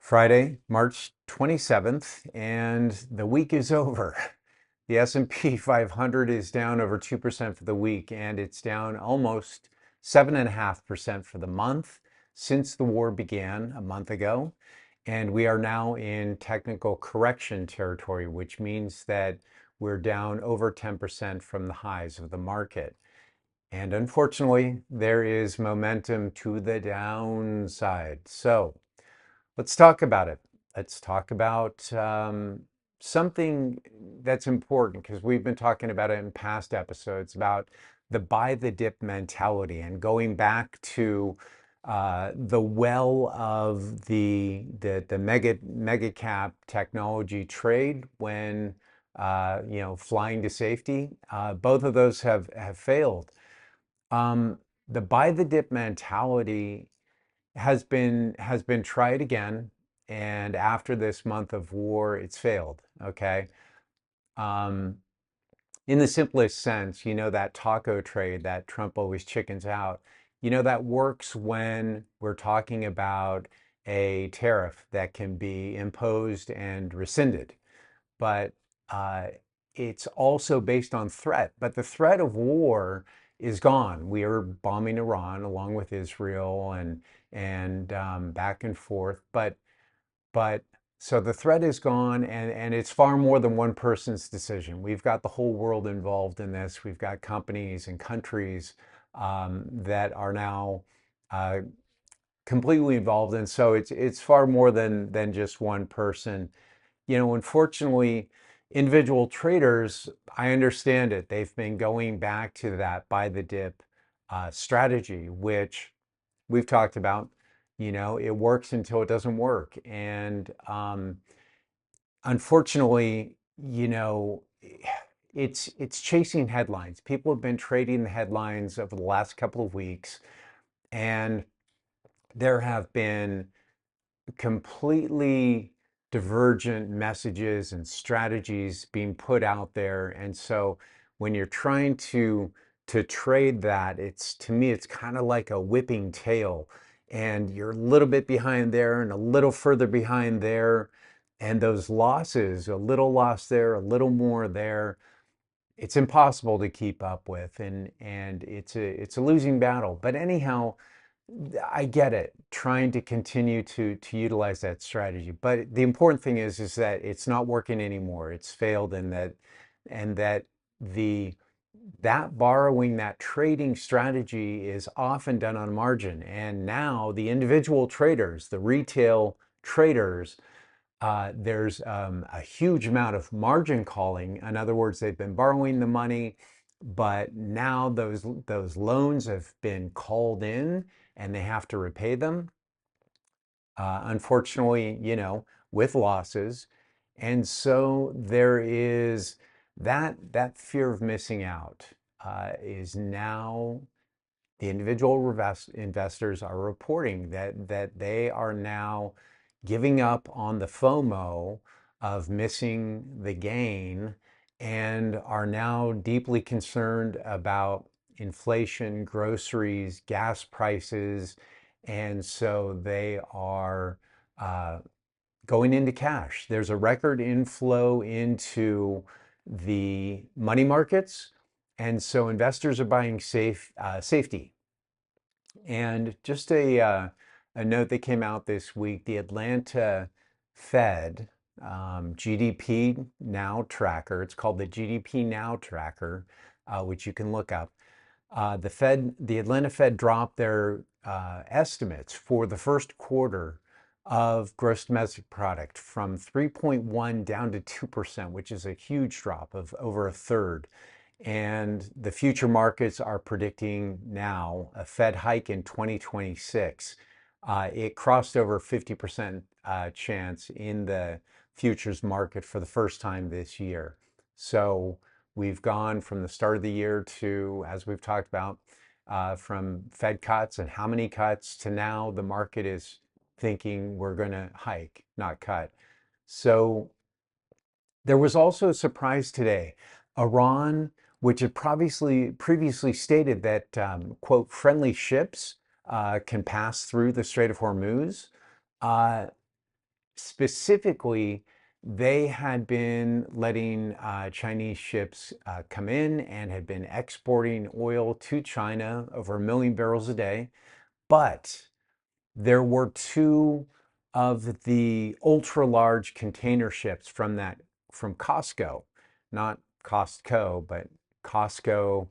Friday, March 27th, and the week is over. The S&P 500 is down over 2% for the week, and it's down almost 7.5% for the month since the war began a month ago. And we are now in technical correction territory, which means that we're down over 10% from the highs of the market. And unfortunately, there is momentum to the downside. So let's talk about it. Let's talk about something that's important because we've been talking about it in past episodes about the buy the dip mentality and going back to the well of the mega cap technology trade when flying to safety. Both of those have failed. Um, the buy the dip mentality has been tried again, and after this month of war, it's failed. Okay. Um, in the simplest sense, that taco trade that Trump always chickens out, that works when we're talking about a tariff that can be imposed and rescinded. But uh, it's also based on threat. But the threat of war is gone. We are bombing Iran along with Israel and back and forth. But so the threat is gone, and it's far more than one person's decision. We've got the whole world involved in this. We've got companies and countries that are now uh, completely involved, and so it's far more than just one person. Unfortunately, individual traders, I understand it. They've been going back to that buy the dip strategy, which we've talked about. It works until it doesn't work. And unfortunately, it's chasing headlines. People have been trading the headlines over the last couple of weeks, and there have been completely divergent messages and strategies being put out there. And so when you're trying to trade that, it's to me, it's kind of like a whipping tail. And you're a little bit behind there and a little further behind there. And those losses, a little loss there, a little more there, it's impossible to keep up with. And it's a losing battle. But anyhow, I get it, trying to continue to utilize that strategy. But the important thing is that it's not working anymore. It's failed, and that the that borrowing, that trading strategy is often done on margin. And now the individual traders, the retail traders, there's a huge amount of margin calling. In other words, they've been borrowing the money, but now those loans have been called in and they have to repay them. Unfortunately, with losses. And so there is that fear of missing out is now the individual investors are reporting that they are now giving up on the FOMO of missing the gain and are now deeply concerned about inflation, groceries, gas prices, and so they are uh, going into cash. There's a record inflow into the money markets, and so investors are buying safety. And just a note that came out this week, the Atlanta Fed GDP Now tracker, it's called the GDP Now tracker, which you can look up. The Atlanta Fed dropped their estimates for the first quarter of gross domestic product from 3.1 down to 2%, which is a huge drop of over a third. And the future markets are predicting now a Fed hike in 2026. It crossed over 50% chance in the futures market for the first time this year. So we've gone from the start of the year to, as we've talked about, from Fed cuts and how many cuts to now the market is thinking we're going to hike, not cut. So there was also a surprise today. Iran, which had previously stated that, quote, friendly ships can pass through the Strait of Hormuz, uh, Specifically, they had been letting Chinese ships come in and had been exporting oil to China over 1 million barrels a day. But there were two of the ultra large container ships from Costco, not Costco, but Costco,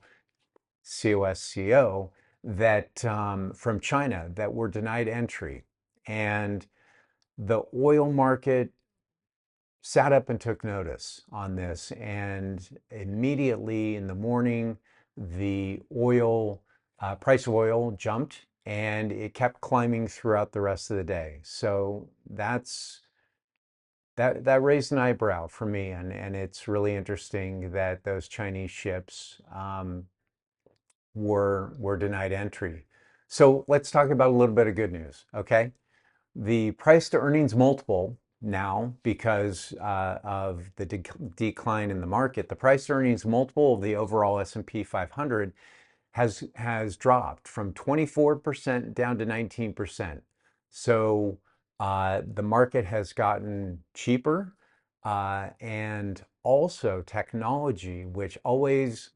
COSCO, that from China that were denied entry. And the oil market sat up and took notice on this. And immediately in the morning, the oil price of oil jumped and it kept climbing throughout the rest of the day. So that raised an eyebrow for me. And it's really interesting that those Chinese ships were denied entry. So let's talk about a little bit of good news, okay? The price to earnings multiple now, because of the decline in the market, the price to earnings multiple of the overall S&P 500 has dropped from 24% down to 19%. So the market has gotten cheaper, and also technology, which always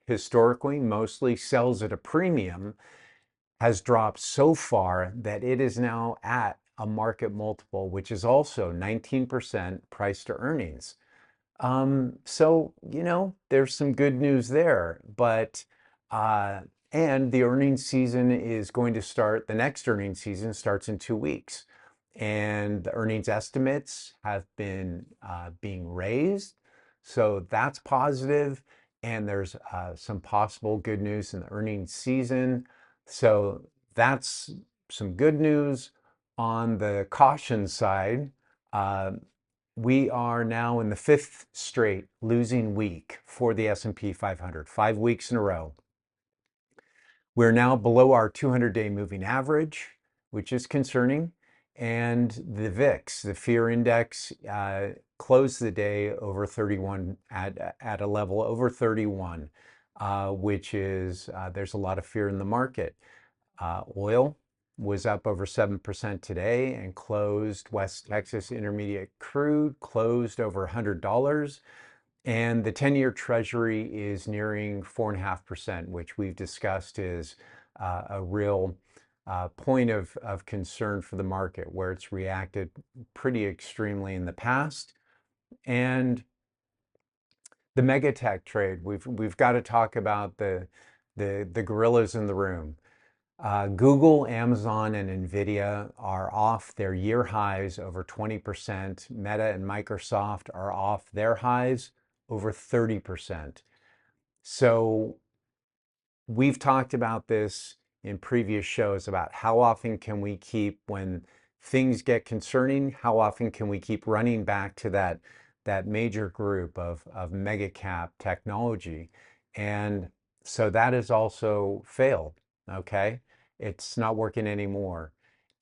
historically mostly sells at a premium, has dropped so far that it is now at a market multiple, which is also 19% price to earnings. So, there's some good news there, but, and the earnings season is going to start, the next earnings season starts in 2 weeks. And the earnings estimates have been being raised. So that's positive. And there's some possible good news in the earnings season. So that's some good news. On the caution side, we are now in the fifth straight losing week for the S&P 500, 5 weeks in a row. We're now below our 200-day moving average, which is concerning. And the VIX, the fear index, closed the day over 31 at a level over 31, which is there's a lot of fear in the market. Oil was up over 7% today and closed. West Texas Intermediate crude closed over $100. And the 10-year Treasury is nearing 4.5%, which we've discussed is a real point of concern for the market, where it's reacted pretty extremely in the past. And the mega tech trade, we've got to talk about the gorillas in the room. Google, Amazon, and Nvidia are off their year highs over 20%. Meta and Microsoft are off their highs over 30%. So we've talked about this in previous shows about how often can we keep, when things get concerning, how often can we keep running back to that major group of mega cap technology. And so that has also failed, okay? It's not working anymore.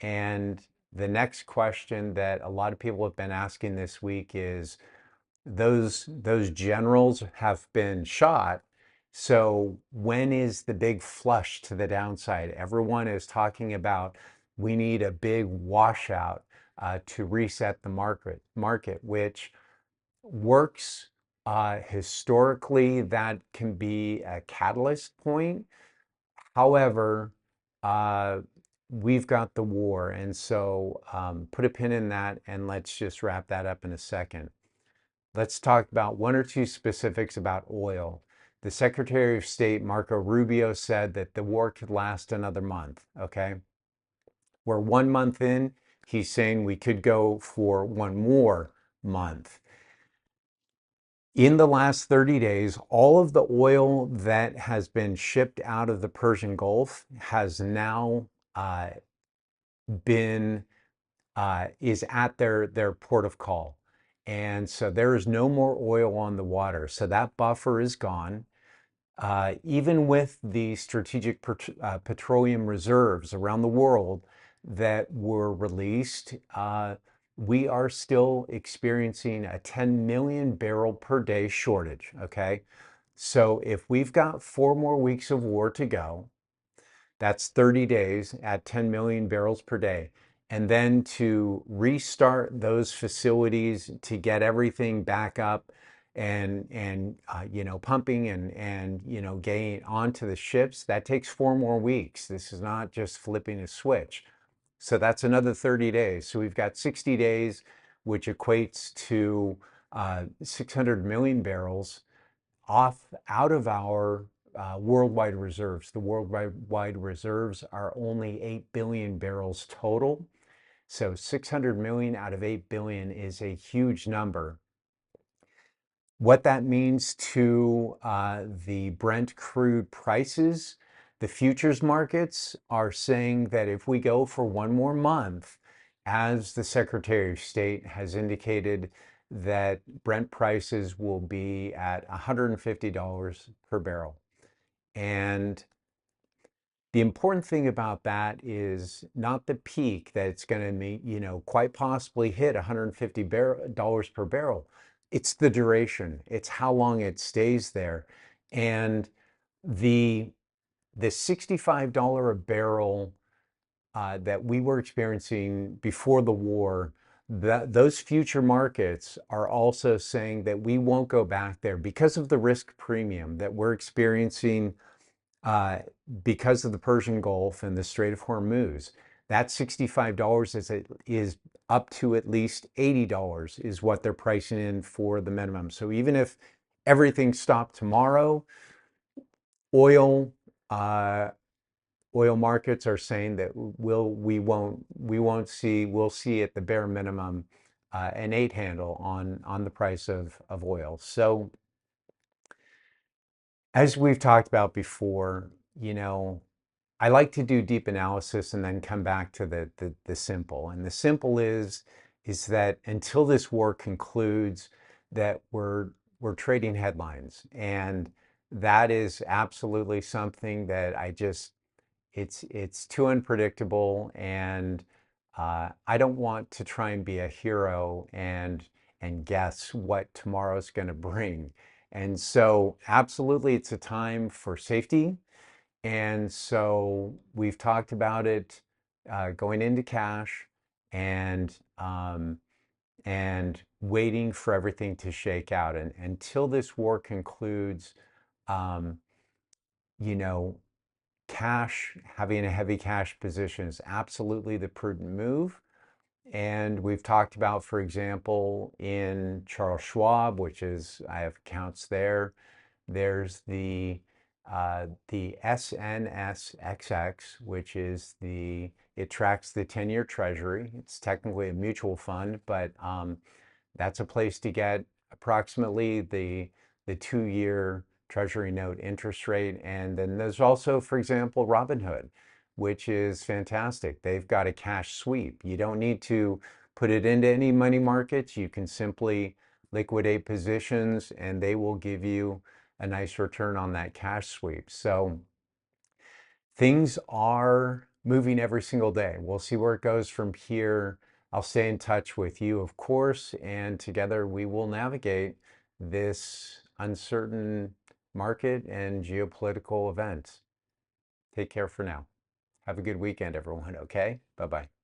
And the next question that a lot of people have been asking this week is, those generals have been shot. So when is the big flush to the downside? Everyone is talking about we need a big washout to reset the market, which works. Historically, that can be a catalyst point. However, we've got the war, and so put a pin in that, and let's just wrap that up in a second. Let's talk about one or two specifics about oil. The Secretary of State, Marco Rubio, said that the war could last another month, okay? We're 1 month in. He's saying we could go for one more month. In the last 30 days, all of the oil that has been shipped out of the Persian Gulf has now is at their port of call. And so there is no more oil on the water. So that buffer is gone. Even with the strategic petroleum reserves around the world that were released, we are still experiencing a 10 million barrel per day shortage, okay? So if we've got 4 more weeks of war to go, that's 30 days at 10 million barrels per day. and then to restart those facilities to get everything back up and pumping and getting onto the ships, that takes 4 more weeks. This is not just flipping a switch. So that's another 30 days. So we've got 60 days, which equates to 600 million barrels out of our worldwide reserves. The worldwide reserves are only 8 billion barrels total. So 600 million out of 8 billion is a huge number. What that means to the Brent crude prices, the futures markets are saying that if we go for one more month, as the Secretary of State has indicated, that Brent prices will be at $150 per barrel. And the important thing about that is not the peak that it's going to quite possibly hit $150 per barrel. It's the duration. It's how long it stays there. And the $65 a barrel that we were experiencing before the war, those future markets are also saying that we won't go back there because of the risk premium that we're experiencing uh, because of the Persian Gulf and the Strait of Hormuz. That $65 is up to at least $80 is what they're pricing in for the minimum. So even if everything stopped tomorrow, oil uh, oil markets are saying that we'll see at the bare minimum an 8 handle on the price of oil. So as we've talked about before, I like to do deep analysis and then come back to the simple. And the simple is that until this war concludes, that we're trading headlines. And that is absolutely something that it's too unpredictable, and I don't want to try and be a hero and guess what tomorrow's going to bring. And so absolutely it's a time for safety. And so we've talked about it going into cash and waiting for everything to shake out. And until this war concludes, um, you know, having a heavy cash position is absolutely the prudent move. And we've talked about, for example, in Charles Schwab, which is, I have accounts there. There's the SNSXX, which is it tracks the 10-year Treasury. It's technically a mutual fund, but that's a place to get approximately the 2-year Treasury note interest rate. And then there's also, for example, Robinhood, which is fantastic. They've got a cash sweep. You don't need to put it into any money markets. You can simply liquidate positions and they will give you a nice return on that cash sweep. So things are moving every single day. We'll see where it goes from here. I'll stay in touch with you, of course, and together we will navigate this uncertain market and geopolitical events. Take care for now. Have a good weekend, everyone, okay? Bye-bye.